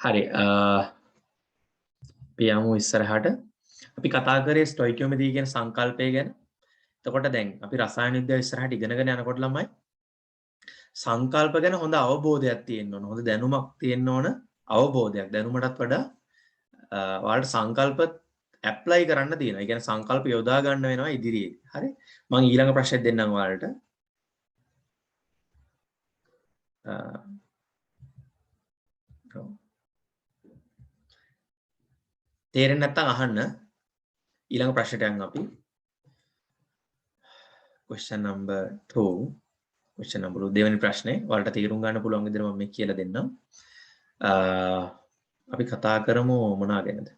හරි අපි යමු ඉස්සරහට. අපි කතා කරේ ස්ටොයිකියෝමෙට්‍රි කියන සංකල්පය ගැන. එතකොට දැන් අපි රසායන විද්‍යාව ඉස්සරහට ඉගෙනගෙන යනකොට ළමයි සංකල්ප ගැන හොඳ අවබෝධයක් තියෙන්න ඕන. හොඳ දැනුමක් තියෙන්න ඕන. අවබෝධයක්. දැනුමටත් වඩා ඔයාලට සංකල්ප ඇප්ලයි කරන්න තියෙනවා. ඒ කියන්නේ සංකල්ප යොදා ගන්න වෙනවා ඉදිරියේදී. හරි? මම ඊළඟ ප්‍රශ්නේ දෙන්නම් ඔයාලට. තේරෙන්නේ නැත්නම් අහන්න. ඊළඟ ප්‍රශ්නට යන්න අපි. question number 2. question number 2 දෙවෙනි ප්‍රශ්නේ ඔයාලට තීරුම් ගන්න පුළුවන් විදිහට මම මේ කියලා දෙන්නම්. අපි කතා කරමු මොනවා ගැනද?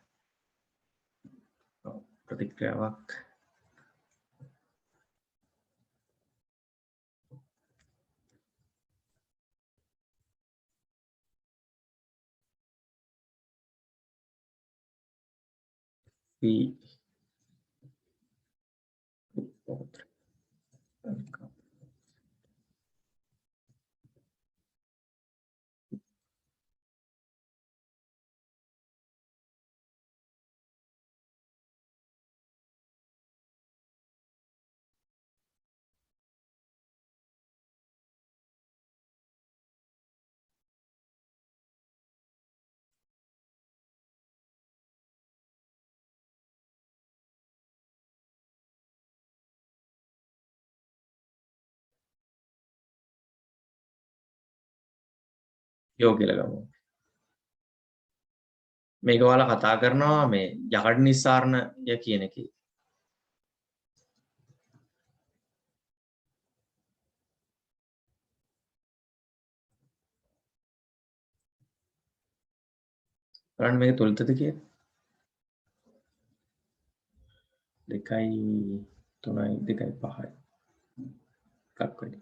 ප්‍රතික්‍රියාවක්. යෝ කියලා ගමු. මේක ඔයාලා කතා කරනවා මේ යකඩ නිස්සාරණය කියන එකේ. බලන්න මේක තුලිතද කියලා. 2යි 3යි 2යි 5යි. එකක් වෙයි.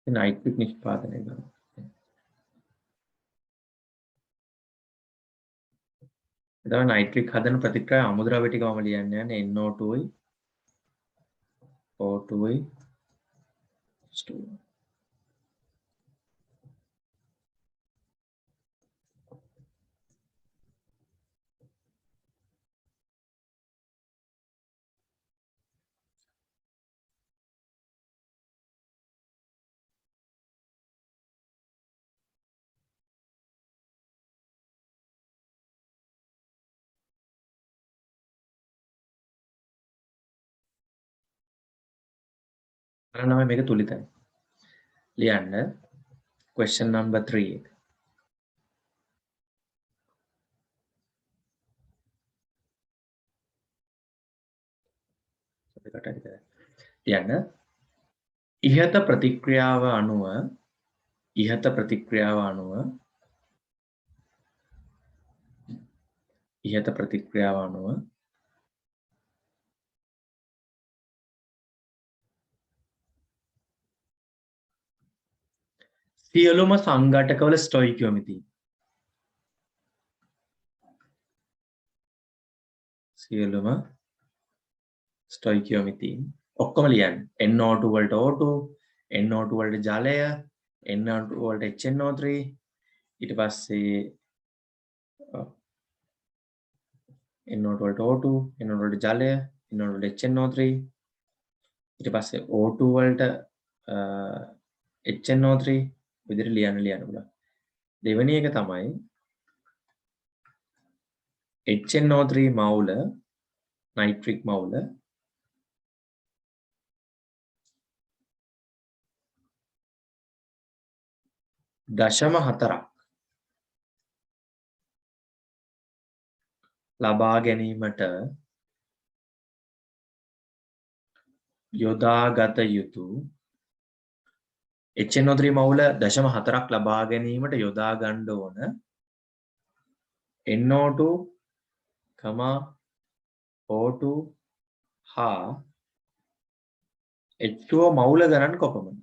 නයිට්‍රික් නිෂ්පාදනය කරනවා. එතකොට නයිට්‍රික් හදන ප්‍රතික්‍රියා අමුද්‍රව්‍ය ටික මම ලියන්න යන්නේ NO2යි O2යි H2. බලන්න මේක තුලිතයි. ලියන්න question number 3 එක. ලියන්න ඉහත ප්‍රතික්‍රියාව අනුව සියලුම සංඝටකවල ස්ටොයිකියෝමෙට්‍රි ඔක්කොම ලියන්න NO2 වලට O2 NO2 වලට ජලය NO2 වලට HNO3 ඊට පස්සේ NO2 වලට O2 NO2 වලට ජලය NO2 වලට HNO3 ඊට පස්සේ O2 වලට HNO3 විදිහට ලියන්න පුළුවන්. දෙවෙනි එක තමයි HNO3 මවුල නයිට්‍රික් මවුල 0.4ක් ලබා ගැනීමට යොදාගත යුතු HNO3 මවුල 0.4ක් ලබා ගැනීමට යොදා ගන්න ඕන NO2, O2 හා H2O මවුල ගණන් කොපමණ?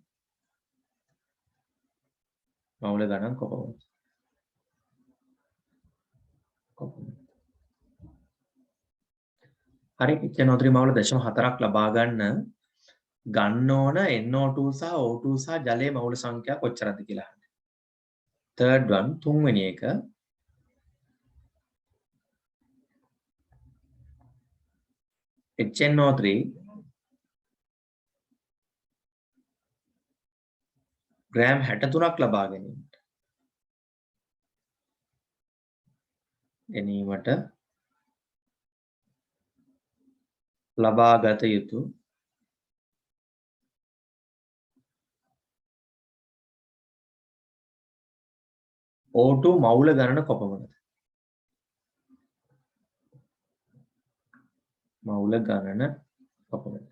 හරි HNO3 මවුල 0.4ක් ලබා ගන්න ඕන NO2 සහ O2 සහ ජලයේ මවුල සංඛ්‍යා කොච්චරද කියලා අහන්න. third one තුන්වෙනි එක HNO3 ග්‍රෑම් 63ක් ලබා ගැනීමට ලබා ගත යුතු O2 මවුල ගණන කොපමණද? මවුල ගණන කොපමණද?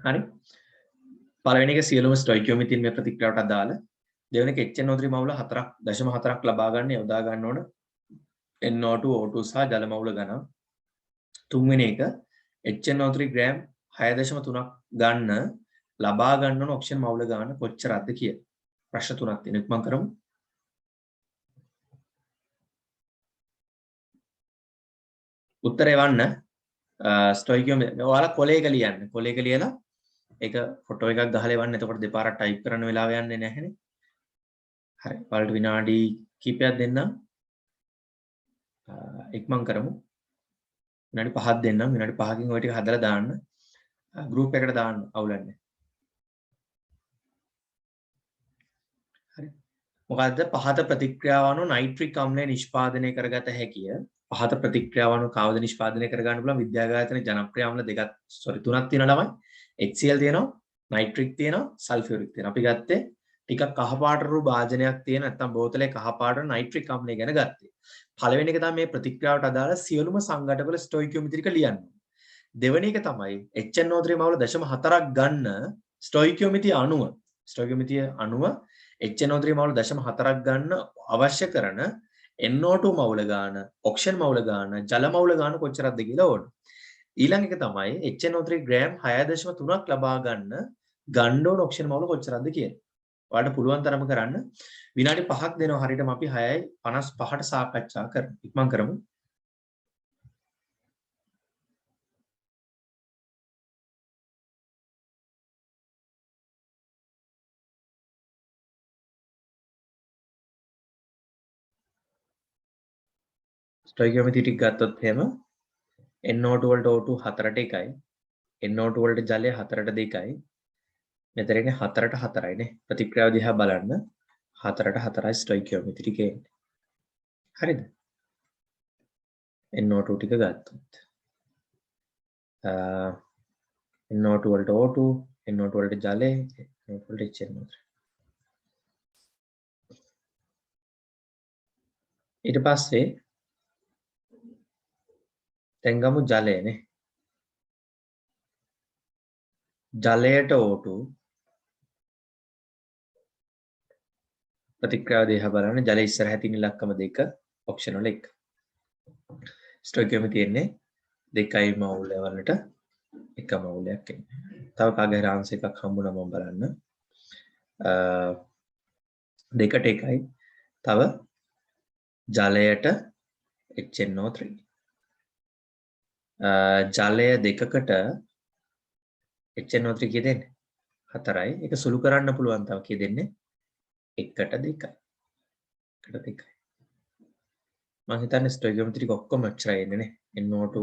හරි. පළවෙනි එක සියලුම ස්ටොයිකියෝමීතින් මේ ප්‍රතික්‍රියාවට අදාළ. දෙවෙනි එක HNO3 මවුල 4.4ක් ලබා ගන්න යොදා ගන්න ඕන NO2 O2 සහ ජල මවුල ගණන්. තුන්වෙනි එක HNO3 ග්‍රෑම් 6.3ක් ගන්න ලබා ගන්න ඕන ඔක්සිජන් මවුල ගාන කොච්චරද කියලා. ප්‍රශ්න තුනක් තියෙනවා. ඉක්මන් කරමු. උත්තරේ වන්න ස්ටොයිකියෝමීටර් ඔයාලා කොලේක ලියන්න. කොලේක ලියලා ඒක ෆොටෝ එකක් ගහලා එවන්න. එතකොට දෙපාරක් ටයිප් කරන්න වෙලාව යන්නේ නැහැනේ. හරි. ඔයාලට විනාඩි කිහිපයක් දෙන්නම්. ඉක්මන් කරමු. විනාඩි 5ක් දෙන්නම්. විනාඩි 5කින් ওই ටික හදලා දාන්න. ගෲප් එකට දාන්න අවුලන්නේ. හරි. මොකද්ද පහත ප්‍රතික්‍රියාව අනුව නයිට්‍රික් අම්ලය නිෂ්පාදනය කරගත හැකිය. පහත ප්‍රතික්‍රියාව අනුව කවද නිෂ්පාදනය කරගන්න පුළුවන් විද්‍යාගායතන ජනප්‍රිය අම්ල තුනක් තියෙනවා ළමයි. HCl තියෙනවා, නයිට්‍රික් තියෙනවා, සල්ෆියුරික් තියෙනවා. අපි ගත්තේ ටිකක් කහපාට රු භාජනයක් තියෙන නැත්නම් බෝතලේ කහපාට නයිට්‍රික් අම්ලය ගැන ගත්තේ. පළවෙනි එක තමයි මේ ප්‍රතික්‍රියාවට අදාළ සියලුම සංඝටකවල ස්ටොයිකියෝමීටර් එක ලියන්න. දෙවෙනි එක තමයි HNO3 මවුල 0.4ක් ගන්න ස්ටොයිකියෝමීටර් අණුව. ස්ටොයිකියෝමීටර් අණුව HNO3 මවුල 0.4ක් ගන්න අවශ්‍ය කරන NO2 මවුල ගාන, ඔක්සිජන් මවුල ගාන, ජල මවුල ගාන කොච්චරද කියලා ඕන. ඊළඟ එක තමයි HNO3 ග්‍රෑම් 6.3ක් ලබා ගන්න ඕන ඔක්සිජන් මවුල කොච්චරද කියලා. ඔයාලට පුළුවන් තරම කරන්න. විනාඩි 5ක් දෙනවා හරියටම අපි 6:55ට සාකච්ඡා කරමු. ඉක්මන් කරමු. ස්ටොයිකියෝමීටර් ටික ගත්තොත් එහෙම NO2 වලට O2 4ට 1යි. NO2 වලට ජලය 4ට 2යි. මෙතන ඉන්නේ 4ට 4යි නේ. ප්‍රතික්‍රියාව දිහා බලන්න 4ට 4යි ස්ටොයිකියෝමීටර් ටික එන්නේ. හරිද? NO2 ටික ගත්තොත්. NO2 වලට O2, NO2 වලට ජලය, NO2 වලට HNO3. ඊට පස්සේ දැන් ගමු ජලයනේ. ජලයට O2 ප්‍රතික්‍රියාව දිහා බලන්න ජලය ඉස්සරහ තියෙන ඉලක්කම 2 ඔක්සිජන් වල 1. ස්ටොයිකියෝමීටර් තියෙන්නේ 2යි මවුල් වලට 1 මවුලයක් එන්නේ. තව කාගේ හරි ආන්සර් එකක් හම්බුණා මම බලන්න. 2ට 1යි. තව ජලයට HNO3. ජලය 2කට HNO3 කිය දෙන්නේ 4යි. ඒක සුළු කරන්න පුළුවන් තව කිය දෙන්නේ 1ට 2යි. 1ට 2යි. මම හිතන්නේ ස්ටොයිකියෝමීටර් ටික ඔක්කොම එච්චරයි එන්නේ නේ. NO2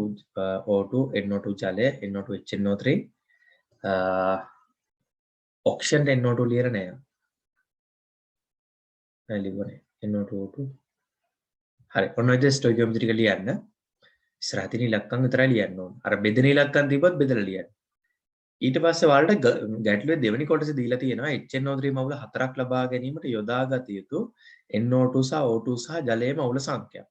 O2 NO2 ජලය NO2 HNO3 ඔක්සිජන් NO2 ලියලා නෑ. නෑ ලිව්වනේ. NO2 O2 හරි. ඔන්න ඔය ස්ටොයිකියෝමීටර් ටික ලියන්න. ඉස්සරහ තියෙන ඉලක්කම් විතරයි ලියන්න ඕන. අර බෙදෙන ඉලක්කම් තිබ්බත් බෙදලා ලියන්න. ඊට පස්සේ ඔයාලට ගැටලුවේ දෙවෙනි කොටස දීලා තියෙනවා HNO3 මවුල 4ක් ලබා ගැනීමට යොදාගත යුතු NO2 සහ O2 සහ ජලයේ මවුල සංඛ්‍යාව.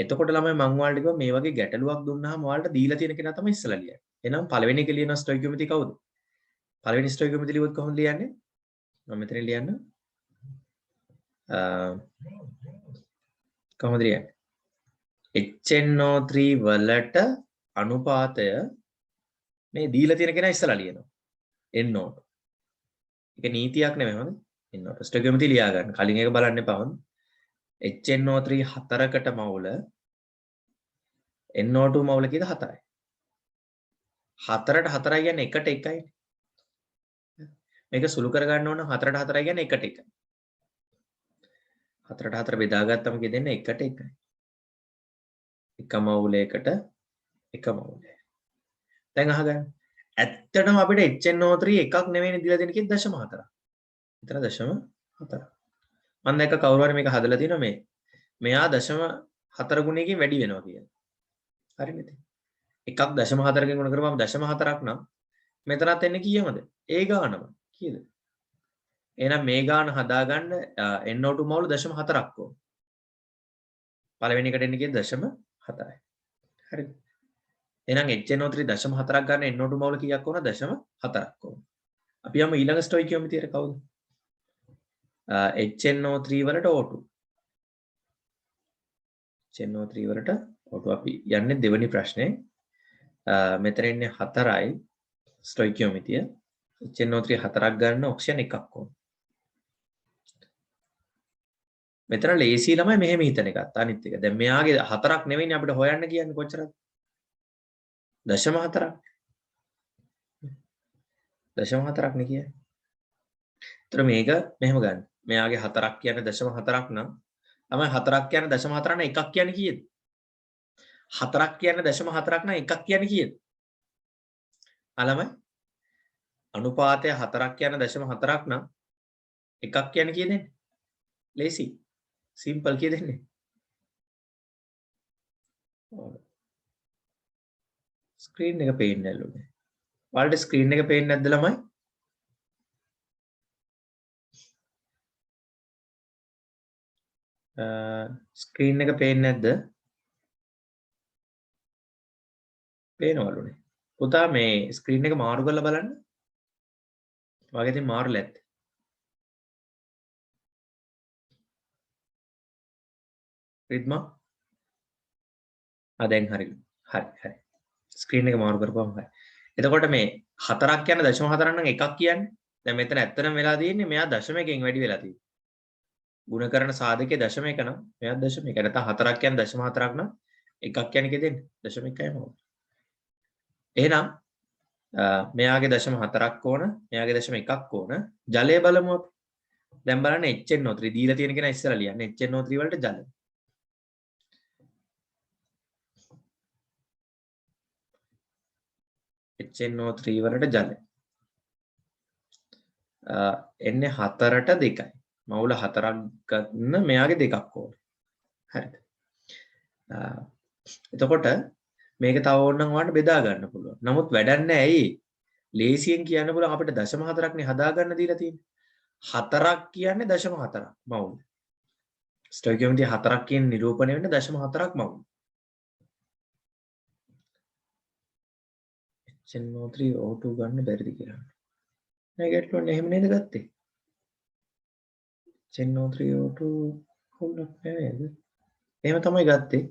එතකොට ළමයි මම ඔයාලට කිව්වා මේ වගේ ගැටලුවක් දුන්නාම ඔයාලට දීලා තියෙන කෙනා තමයි ඉස්සලා ලියන්නේ. එහෙනම් පළවෙනි එක ලියන ස්ටොයිකියෝමීටර් කවුද? පළවෙනි ස්ටොයිකියෝමීටර් ලියුවොත් කොහොමද ලියන්නේ? මම මෙතන ලියන්න. කොහොමද ලියන්නේ? HNO3 වලට අනුපාතය මේ දීලා තියෙන කෙනා ඉස්සලා ලියනවා. NO2. ඒක නීතියක් නෙමෙයි හොඳ. NO2 ස්ටොයිකියෝමීටර් ලියා ගන්න. කලින් එක බලන්න එපා හොඳ. HNO3 හතරකට මවුල NO2 මවුල කීයද 4යි. 4ට 4යි කියන්නේ 1ට 1යි. මේක සුළු කර ගන්න ඕන 4ට 4යි කියන්නේ 1ට 1යි. 4ට 4 බෙදාගත්තම කියෙන්නේ 1ට 1යි. එක මවුලයකට එක මවුලය. දැන් අහගන්න. ඇත්තටම අපිට HNO3 එකක් නෙවෙයිනේ දීලා තියෙන කිව්ද 0.4. එතන 0.4. මම දැක්ක කවුරු හරි මේක හදලා තියෙනවා මේ. මෙයා 0.4 ගුණයකින් වැඩි වෙනවා කියලා. හරිනේ. එකක් 0.4කින් ගුණ කරපුවම 0.4ක් නම් මෙතනත් එන්නේ කීයමද? ඒ ගානම. කීයද? එහෙනම් මේ ගාන හදාගන්න NO2 මවුල 0.4ක් ඕන. පළවෙනි එකට එන්නේ කීයද 0.4යි. හරිද? එහෙනම් HNO3 0.4ක් ගන්න NO2 මවුල කීයක් ඕන? 0.4ක් ඕන. අපි යමු ඊළඟ ස්ටොයිකියෝමීටරයට කවුද? HNO3 වලට O2. HNO3 වලට O2 අපි යන්නේ දෙවෙනි ප්‍රශ්නේ. මෙතන ඉන්නේ 4යි ස්ටොයිකියෝමීටිය. HNO3 4ක් ගන්න ඔක්සිජන් එකක් ඕන. මෙතන ලේසි ළමයි මෙහෙම හිතන එකත් අනිත් එක. දැන් මෙයාගේ 4ක් නෙවෙයිනේ අපිට හොයන්න කියන්නේ කොච්චරද? 0.4ක්. 0.4ක් නේ කියන්නේ. ඒතර මේක මෙහෙම ගන්න. මෙයාගේ 4ක් කියන්නේ 0.4ක් නම් තමයි 4ක් කියන්නේ 0.4ක් නම් එකක් කියන්නේ කීයද? 4ක් කියන්නේ 0.4ක් නම් එකක් කියන්නේ කීයද? අලමයි අනුපාතය 4ක් කියන්නේ 0.4ක් නම් එකක් කියන්නේ කීයද? ලේසි. සිම්පල් කීයද දෙන්නේ? ස්ක්‍රීන් එක පේන්නේ නැල්ලුනේ. ඔයාලට ස්ක්‍රීන් එක පේන්නේ නැද්ද ළමයි? ස්ක්‍රීන් එක පේන්නේ නැද්ද? පේනවලුනේ. පුතා මේ ස්ක්‍රීන් එක මාරු කරලා බලන්න. වගේ ඉතින් මාරුලා ඇත්තේ. රිද්මා දැන් හරි. හරි. ස්ක්‍රීන් එක මාරු කරපුවම හරි. එතකොට මේ 4ක් කියන්නේ 0.4 නම් එකක් කියන්නේ. දැන් මෙතන ඇත්තටම වෙලා තියෙන්නේ මෙයා දශමයකින් වැඩි වෙලා තියෙන්නේ. ගුණ කරන සාධකයේ 0.1 නම් මෙයා 0.1. නැත්නම් 4ක් කියන්නේ 0.4ක් නම් එකක් කියන්නේ කීයද? 0.1යි මොකද? එහෙනම් මෙයාගේ 0.4ක් ඕන, මෙයාගේ 0.1ක් ඕන. ජලය බලමු අපි. දැන් බලන්න HNO3 දීලා තියෙන කෙනා ඉස්සරලා ලියන්න. HNO3 වලට ජලය. HNO3 වලට ජලය. එන්නේ 4ට 2යි. මවුල 4ක් ගන්න මෙයාගේ 2ක් ඕන. හරිද? එතකොට මේක තව ඕනනම් ඔයාලට බෙදා ගන්න පුළුවන්. නමුත් වැඩක් නැහැ ඇයි? ලේසියෙන් කියන්න පුළුවන් අපිට 0.4ක් නේ හදාගන්න දීලා තියෙන්නේ. 4ක් කියන්නේ 0.4ක් මවුල. ස්ටොයිකියෝමීටර් 4ක් කියන නිරූපණය වෙන්නේ 0.4ක් මවුල. HNO3 O2 ගන්න බැරිද කියලා. මේ ගැටලුවනේ එහෙම නේද ගත්තේ? HNO3 O2 හොල්ලක් නේද? එහෙම තමයි ගත්තේ.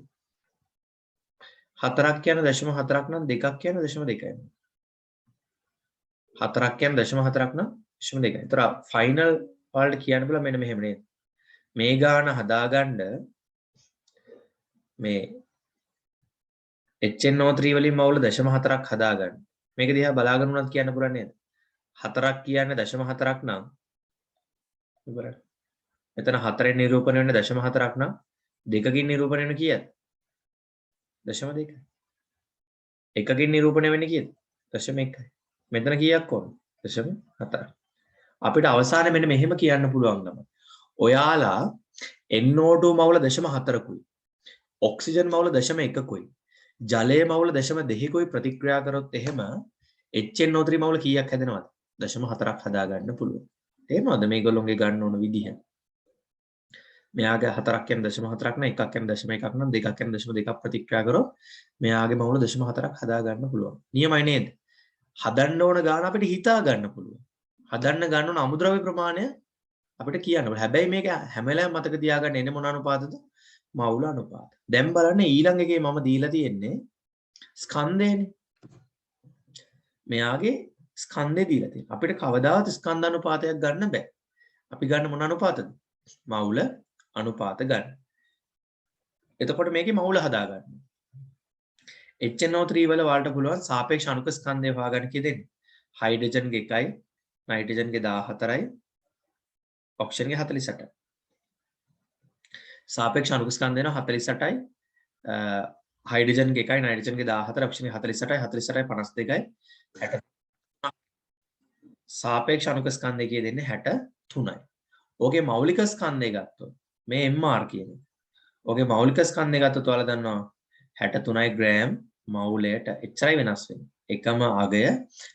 4ක් කියන 0.4ක් නම් 2ක් කියන 0.2යි. 4ක් කියන 0.4ක් නම් 0.2යි. ඒතර ෆයිනල් වලට කියන්න බලා මෙන්න මෙහෙම නේද? මේ ගාන හදාගන්න මේ HNO3 වලින් මවුල 0.4ක් හදාගන්න. මේක දිහා බලාගෙන උනත් කියන්න පුළුවන් නේද? 4ක් කියන්නේ 0.4ක් නම් ඉවරයි. මෙතන 4ෙන් නිරූපණය වෙන්නේ 0.4ක් නම් 2කින් නිරූපණය වෙන්නේ කීයද? 0.2යි. 1කින් නිරූපණය වෙන්නේ කීයද? 0.1යි. මෙතන කීයක් ඕන? 0.4යි. අපිට අවසානයේ මෙන්න මෙහෙම කියන්න පුළුවන් නම් ඔයාලා NO2 මවුල 0.4කුයි ඔක්සිජන් මවුල 0.1කුයි ජලයේ මවුල 0.2කුයි ප්‍රතික්‍රියා කරොත් එහෙම HNO3 මවුල කීයක් හැදෙනවද? 0.4ක් හදා ගන්න පුළුවන්. තේරෙනවද මේගොල්ලෝගේ ගන්න ඕන විදිහ? මෙයාගේ 4ක් කියන්නේ 0.4ක් නම් එකක් කියන්නේ 0.1ක් නම් දෙකක් කියන්නේ 0.2ක් ප්‍රතික්‍රියා කරොත් මෙයාගේ මවුල 0.4ක් හදා ගන්න පුළුවන්. නියමයි නේද? හදන්න ඕන ගාන අපිට හිතා ගන්න පුළුවන්. හදන්න ගන්න ඕන අමුද්‍රව්‍ය ප්‍රමාණය අපිට කියන්න බෑ. හැබැයි මේක හැම වෙලාවෙම මතක තියාගන්න එන්නේ මොන අනුපාතද? මවුල අනුපාත. දැන් බලන්න ඊළඟ එකේ මම දීලා තියෙන්නේ ස්කන්ධයනේ. මෙයාගේ ස්කන්ධය දීලා තියෙනවා. අපිට කවදාවත් ස්කන්ධ අනුපාතයක් ගන්න බෑ. අපි ගන්න මොන අනුපාතද? මවුල අනුපාත ගන්න. එතකොට මේකේ මවුල හදාගන්න. HNO3 වල වලට පුළුවන් සාපේක්ෂ අණුක ස්කන්ධය හොයාගන්න කියෙදෙන්නේ. හයිඩ්‍රජන්ගේ 1යි, නයිට්‍රජන්ගේ 14යි, ඔක්සිජන්ගේ 48යි. සාපේක්ෂ අණුක ස්කන්ධය වෙනවා 48යි, හයිඩ්‍රජන්ගේ 1යි, නයිට්‍රජන්ගේ 14යි, ඔක්සිජන්ගේ 48යි, 48යි 52යි, 60. සාපේක්ෂ අණුක ස්කන්ධය කියෙදෙන්නේ 63යි. ඕකේ මෞලික ස්කන්ධය ගත්තොත් මේ MR කියන්නේ. ඕකේ මෞලික ස්කන්ධය ගත්තොත් ඔයාලා දන්නවා 63යි ග්‍රෑම් මවුලයට එච්චරයි වෙනස් වෙන්නේ. එකම අගය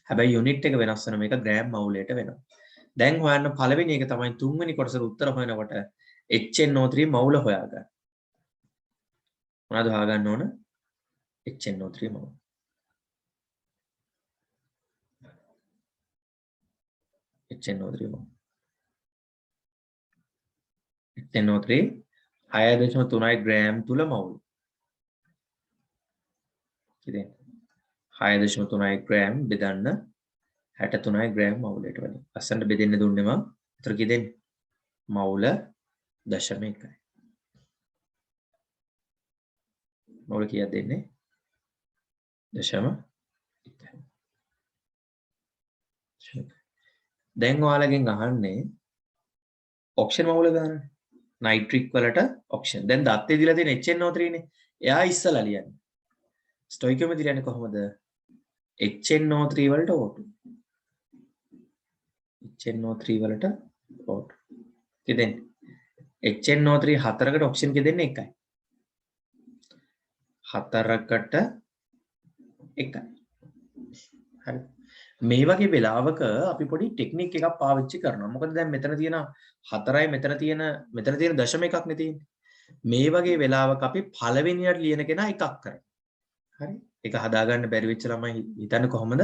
හැබැයි යුනිට් එක වෙනස් වෙන මේක ග්‍රෑම් මවුලයට වෙනවා. දැන් හොයන්න පළවෙනි එක තමයි තුන්වෙනි කොටසට උත්තර හොයනකොට HNO3 මවුල හොයාගන්න. මොනවද හොයාගන්න ඕන? HNO3 මවුල. HNO3 මවුල. HNO3 6.3යි ග්‍රෑම් තුල මවුල්. ඉතින් 6.3යි ග්‍රෑම් බෙදන්න 63යි ග්‍රෑම් මවුලට වලින්. අස්සන්ට බෙදෙන්න දුන්නේ මම. උතර කියෙදෙන්නේ මවුල 0.1යි. මවුල කීයක් දෙන්නේ? 0.1. දැන් ඔයාලගෙන් අහන්නේ ඔක්සිජන් මවුල ගන්න. නයිට්‍රික් වලට ඔක්සිජන්. දැන් දත්තේ දීලා තියෙන HNO3 නේ. එයා ඉස්සලා ලියන්නේ. ස්ටොයිකියෝමෙට්‍රි ලියන්නේ කොහොමද? HNO3 වලට O2. HNO3 වලට O2. කියෙදෙන්නේ? HNO3 4කට ඔක්සිජන් කියෙදෙන්නේ 1යි. 4කට 1යි. හරි. මේ වගේ වෙලාවක අපි පොඩි ටෙක්නික් එකක් පාවිච්චි කරනවා. මොකද දැන් මෙතන තියෙන 4යි මෙතන තියෙන 0.1ක් නේ තියෙන්නේ. මේ වගේ වෙලාවක අපි පළවෙනියට ලියන කෙනා එකක් කරනවා. හරි. ඒක හදාගන්න බැරි වෙච්ච ළමයි හිතන්නේ කොහොමද?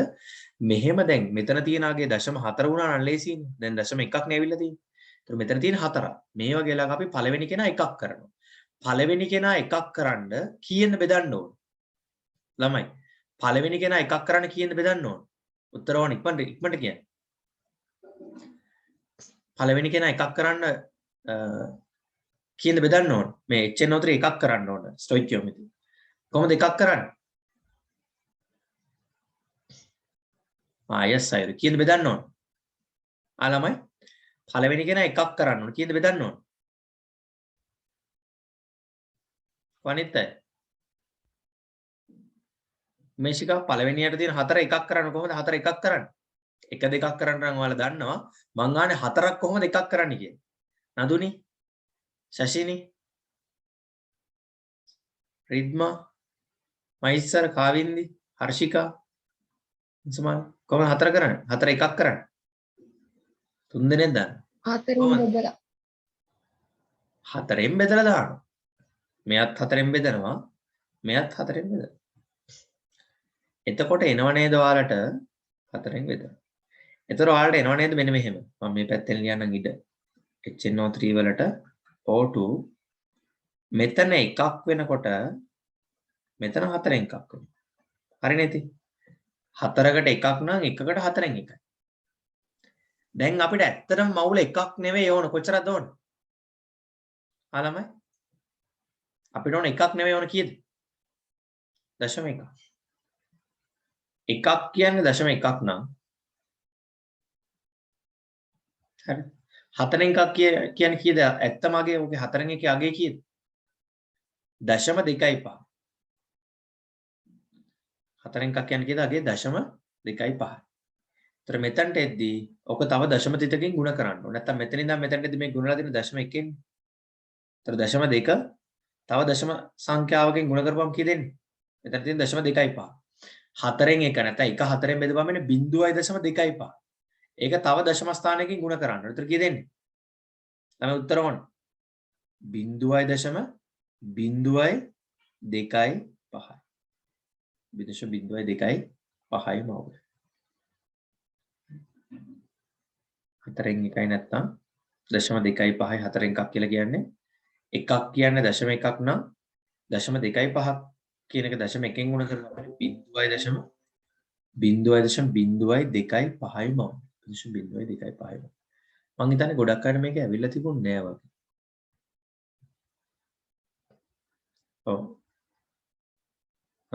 මෙහෙම දැන් මෙතන තියන ආගේ 0.4 වුණා නම් ලේසියිනේ. දැන් 0.1ක් නේ ඇවිල්ලා තියෙන්නේ. ඒතර මෙතන තියෙන 4ක්. මේ වගේ වෙලාවක අපි පළවෙනි කෙනා එකක් කරනවා. පළවෙනි කෙනා එකක් කරන්න කීයෙන් බෙදන්න ඕන? ළමයි. පළවෙනි කෙනා එකක් කරන්න කීයෙන් බෙදන්න ඕන? උත්තර ඕන ඉක්මනට කියන්න. පළවෙනි කෙනා එකක් කරන්න කීයෙන් බෙදන්න ඕන? මේ HNO3 එකක් කරන්න ඕන ස්ටොයිකියෝමෙට්‍රි. කොහොමද එකක් කරන්නේ? yes අයද කීයද බෙදන්න ඕන? ළමයි පළවෙනි කෙනා එකක් කරන්න ඕන. කීයද බෙදන්න ඕන? වනිත් අය. මේෂිකා පළවෙනියට තියෙන 4 එකක් කරන්න කොහොමද 4 එකක් කරන්නේ? 1 2ක් කරන්න නම් ඔයාලා දන්නවා. මං ආනේ 4ක් කොහොමද එකක් කරන්නේ කියන්නේ. නදුනි, ශෂිනි, රිද්මා, මයිසර්, කාවින්දි, හර්ෂිකා, සමාන කොහොමද 4 කරන්නේ? 4 එකක් කරන්නේ. 3 දෙනෙක් දාන්න. 4න් බෙදලා. 4න් බෙදලා දානවා. මෙයත් 4න් බෙදනවා. මෙයත් 4න් බෙදනවා. එතකොට එනව නේද ඔයාලට 4න් බෙදලා. එතකොට ඔයාලට එනව නේද මෙන්න මෙහෙම. මම මේ පැත්තෙන් ලියන්නම් ඉඩ. HNO3 වලට O2 මෙතන එකක් වෙනකොට මෙතන 4න් එකක් වෙනවා. හරි නේද? 4කට එකක් නම් 1කට 4න් එකයි. දැන් අපිට ඇත්තටම මවුල එකක් නෙවෙයි ඕන කොච්චරද ඕන? ළමයි අපිට ඕන එකක් නෙවෙයි ඕන කීයද? 0.1. එකක් කියන්නේ 0.1ක් නම් හරි 4න් එකක් කියන්නේ කීයද? ඇත්තම අගේ ඔගේ 4න් එකේ අගේ කීයද? 0.25. 4න් එකක් කියන්නේ කීයද? අගේ 0.25. ඒතර මෙතනට එද්දී ඔක තව 0.3කින් ගුණ කරන්න ඕනේ. නැත්නම් මෙතන ඉඳන් මෙතනට එද්දී මේ ගුණලා දෙන 0.1කින්. ඒතර 0.2 තව දශම සංඛ්‍යාවකින් ගුණ කරපුවම කී දෙන්නේ? මෙතන තියෙන 0.25. 4න් 1 නැත්නම් 1 4න් බෙදුවම එන්නේ 0.25. ඒක තව දශම ස්ථානයකින් ගුණ කරන්න. ඒතර කී දෙන්නේ? තමයි උත්තර ඕන. 0.0.25. 0.25යි මවුල. 4න් 1යි නැත්නම් 0.25යි 4න් 1ක් කියලා කියන්නේ එකක් කියන්නේ 0.1ක් නම් 0.25ක් කියන එක 0.1කින් ගුණ කරලා අපිට 0.0.0.025යි මවුල. 0.025යි. මං හිතන්නේ ගොඩක් අය මේක ඇවිල්ලා තිබුණේ නෑ වගේ. ඔව්.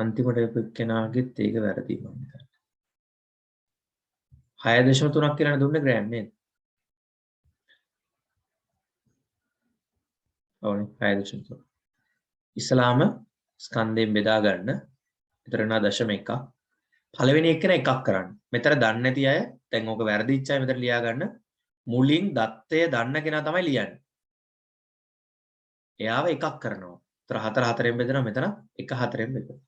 අන්තිමට එක්කෙනාගෙත් ඒක වැරදි මම හිතන්නේ. 6.3ක් කියලා දුන්නේ ග්‍රෑම් නේද? ඔව් 6.3. ඉස්ලාම ස්කන්ධයෙන් බෙදා ගන්න. ඒතර නා 0.1ක්. පළවෙනි එක්කෙනා එකක් කරන්න. මෙතන දන්නේ නැති අය දැන් ඕක වැරදිච්ච අය මෙතන ලියා ගන්න. මුලින් දත්තය දන්න කෙනා තමයි ලියන්නේ. එයාව එකක් කරනවා. ඒතර 4 4ෙන් බෙදෙනවා මෙතන 1 4ෙන් බෙදෙනවා.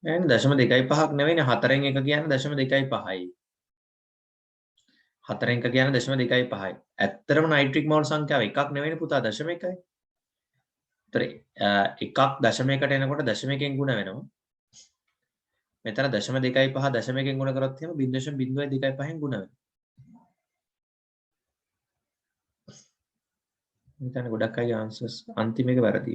එහෙනම් 0.25ක් නෙවෙයිනේ 4ෙන් 1 කියන්නේ 0.25යි. 4ෙන් 1 කියන්නේ 0.25යි. ඇත්තටම නයිට්‍රික් මෝල් සංඛ්‍යාව එකක් නෙවෙයිනේ පුතා 0.1යි. ඒතර එකක් 0.1ට එනකොට 0.1කින් ගුණ වෙනවා. මෙතන 0.25 0.1කින් ගුණ කරොත් එහෙම 0.025න් ගුණ වෙනවා. මෙතන ගොඩක් අය ආන්සර්ස් අන්තිම එක වැරදි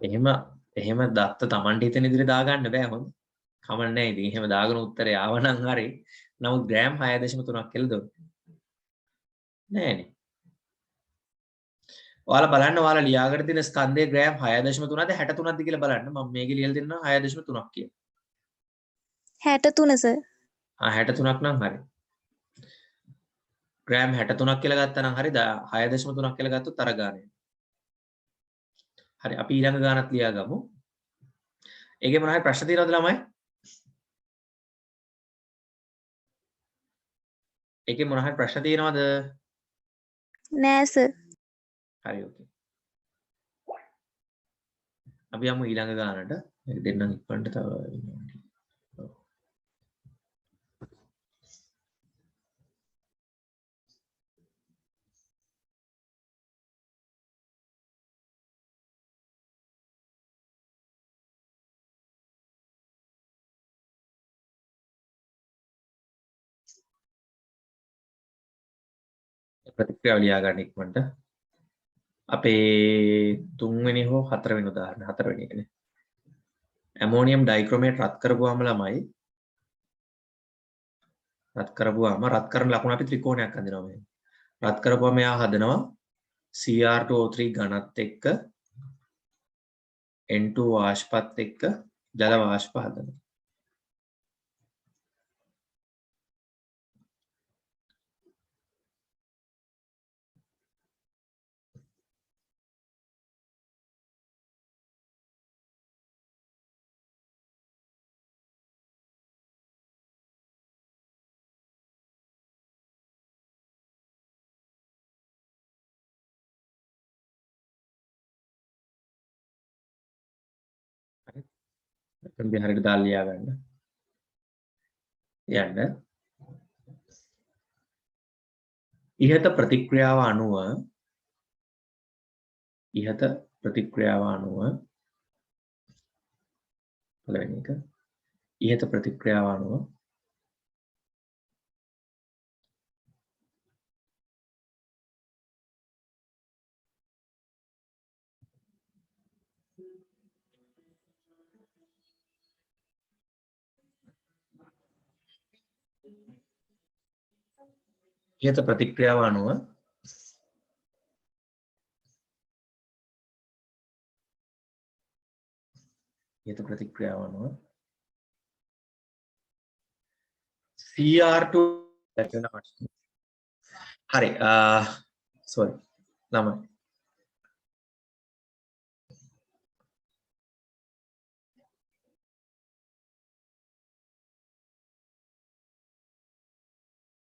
වෙනවා. එහෙම දත්ත Tamanට හිතෙන ඉදිරිය දාගන්න බෑ හොඳ. කමන්නේ ඉතින් එහෙම දාගෙන උත්තරේ ආවනම් හරි. නමුත් ග්‍රෑම් 6.3ක් කියලා දුන්නා. නෑනේ. ඔයාලා බලන්න ඔයාලා ලියාගෙන තියෙන ස්කන්ධයේ ග්‍රෑම් 6.3ද 63ද කියලා බලන්න. මම මේකේ ලියලා දෙන්නම් 6.3ක් කියලා. 63 සර්. 63ක් නම් හරි. ග්‍රෑම් 63ක් කියලා ගත්තා නම් හරි 6.3ක් කියලා ගත්තොත් අර ගානේ. හරි අපි ඊළඟ ගානක් ලියාගමු. ඒකේ මොනවා හරි ප්‍රශ්න තියෙනවද ළමයි? ඒකේ මොනවා හරි ප්‍රශ්න තියෙනවද? නෑ සර්. හරි ඕකේ. අපි යමු ඊළඟ ගානට. මේක දෙන්නම් ඉක්මනට තව ප්‍රතික්‍රියාව ලියා ගන්න ඉක්මනට. අපේ 3 වෙනි හෝ 4 වෙනි උදාහරණ 4 වෙනි එකනේ. ඇමෝනියම් ඩයික්‍රොමේට් රත් කරපුවාම ළමයි රත් කරන ලකුණ අපි ත්‍රිකෝණයක් අඳිනවා මේ. රත් කරපුවාම එයා හදනවා Cr2O3 ඝනත් එක්ක N2 වාෂ්පත් එක්ක ජල වාෂ්ප හදනවා. හරි හරියට දාලා ලියා ගන්න. යන්න. ඉහත ප්‍රතික්‍රියාව අනුව පළවෙනි එක ඉහත ප්‍රතික්‍රියාව අනුව ඉහත ප්‍රතික්‍රියාව අනුව CR2 හරි sorry ළමයි